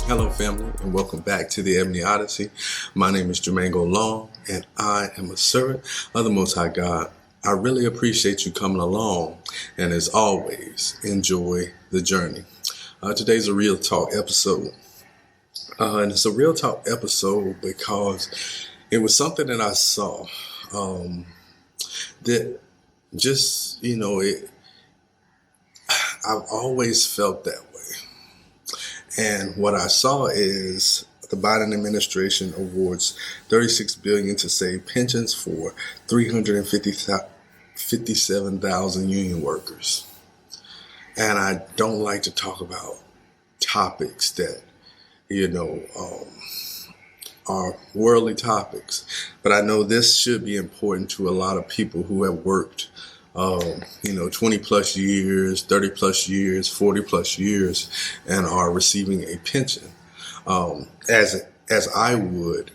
Hello, family, and welcome back to the Ebony Odyssey. My name is Jermaine Long, and I am a servant of the Most High God. I really appreciate you coming along, and as always, enjoy the journey. Today's a Real Talk episode, and it's a Real Talk episode because it was something that I saw that just, I've always felt that way. And what I saw is the Biden administration awards $36 billion to save pensions for 357,000 union workers. And I don't like to talk about topics that, are worldly topics. But I know this should be important to a lot of people who have worked 20 plus years, 30 plus years, 40 plus years, and are receiving a pension. As I would,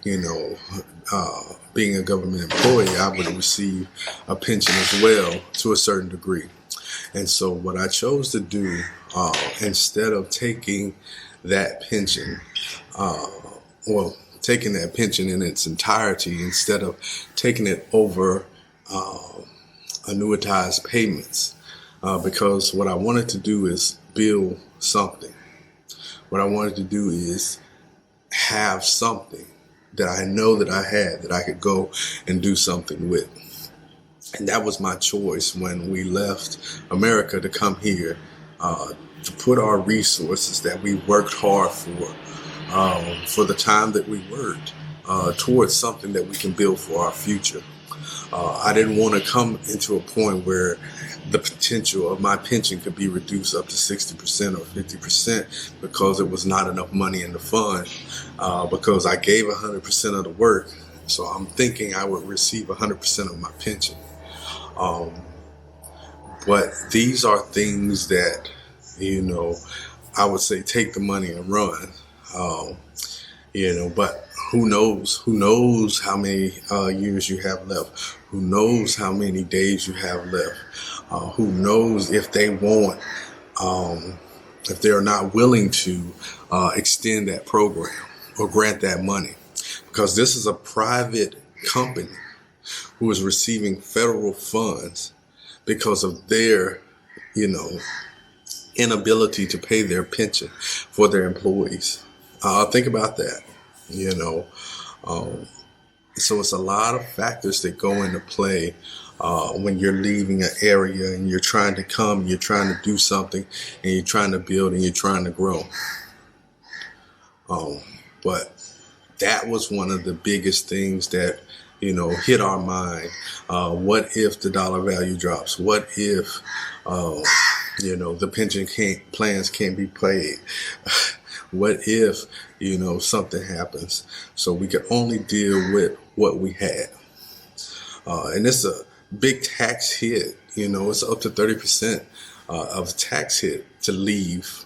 being a government employee, I would receive a pension as well to a certain degree. And so what I chose to do, instead of taking that pension, taking that pension in its entirety, instead of taking it over annuitized payments, because what I wanted to do is build something. What I wanted to do is have something that I know that I had that I could go and do something with. And that was my choice when we left America to come here, to put our resources that we worked hard for the time that we worked, towards something that we can build for our future. I didn't want to come into a point where the potential of my pension could be reduced up to 60% or 50% because there was not enough money in the fund, because I gave 100% of the work. So I'm thinking I would receive 100% of my pension. But these are things that, I would say take the money and run, but who knows how many years you have left? Who knows how many days you have left? Who knows if they want, if they're not willing to extend that program or grant that money? Because this is a private company who is receiving federal funds because of their, inability to pay their pension for their employees. Think about that, So it's a lot of factors that go into play when you're leaving an area and you're trying to come, you're trying to do something, and you're trying to build and you're trying to grow. But that was one of the biggest things that, hit our mind. What if the dollar value drops? What if, the pension plans can't be paid? What if, something happens? So we could only deal with what we had. And it's a big tax hit. It's up to 30% of tax hit to leave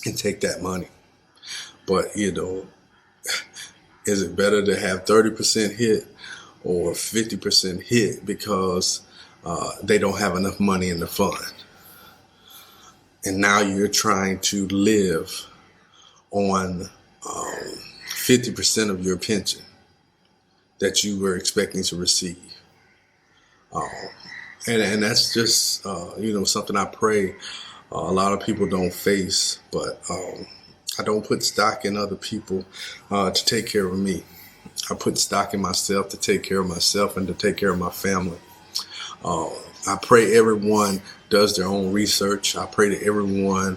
and take that money. But, is it better to have 30% hit or 50% hit because they don't have enough money in the fund? And now you're trying to live on 50% of your pension that you were expecting to receive. And that's just, something I pray a lot of people don't face, but I don't put stock in other people to take care of me. I put stock in myself to take care of myself and to take care of my family. I pray everyone does their own research. I pray that everyone,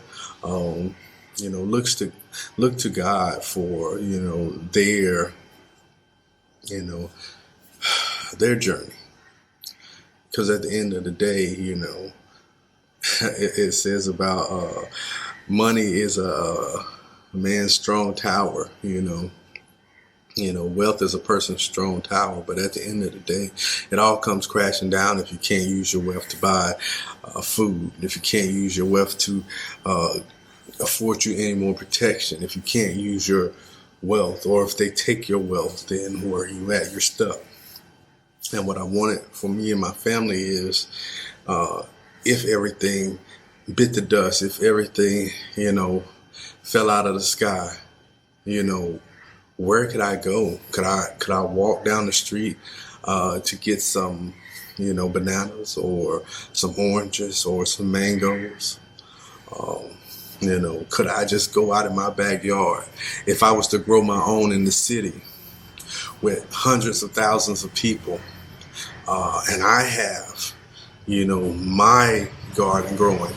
look to God for, their journey. Because at the end of the day, it says about money is a man's strong tower, wealth is a person's strong tower. But at the end of the day, it all comes crashing down if you can't use your wealth to buy food, if you can't use your wealth to afford you any more protection, if you can't use your wealth, or if they take your wealth, then where are you at? You're stuck. And what I wanted for me and my family is, if everything bit the dust, if everything, fell out of the sky, you know, where could I go? Could I walk down the street to get some, bananas or some oranges or some mangoes? Could I just go out in my backyard? If I was to grow my own in the city with hundreds of thousands of people, and I have, my garden growing,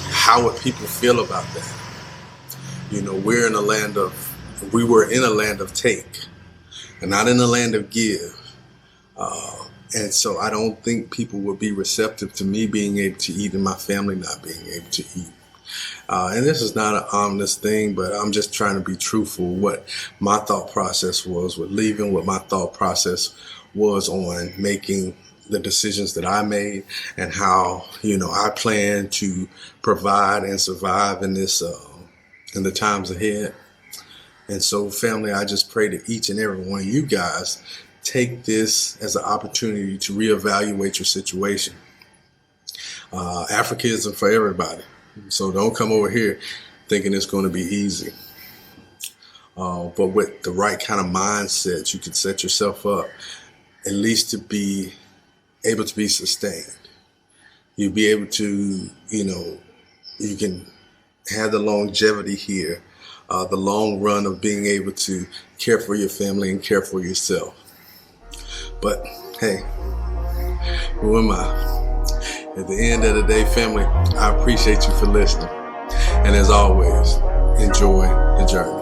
how would people feel about that? We were in a land of take and not in a land of give. And so I don't think people would be receptive to me being able to eat and my family not being able to eat. And this is not an ominous thing, but I'm just trying to be truthful. What my thought process was with leaving, what my thought process was on making the decisions that I made, and how, I plan to provide and survive in this, in the times ahead. And so, family, I just pray that each and every one of you guys take this as an opportunity to reevaluate your situation. Africa isn't for everybody. So don't come over here thinking it's going to be easy. But with the right kind of mindset, you can set yourself up at least to be able to be sustained. You'll be able to, you can have the longevity here, the long run of being able to care for your family and care for yourself. But hey, who am I? At the end of the day, family, I appreciate you for listening. And as always, enjoy the journey.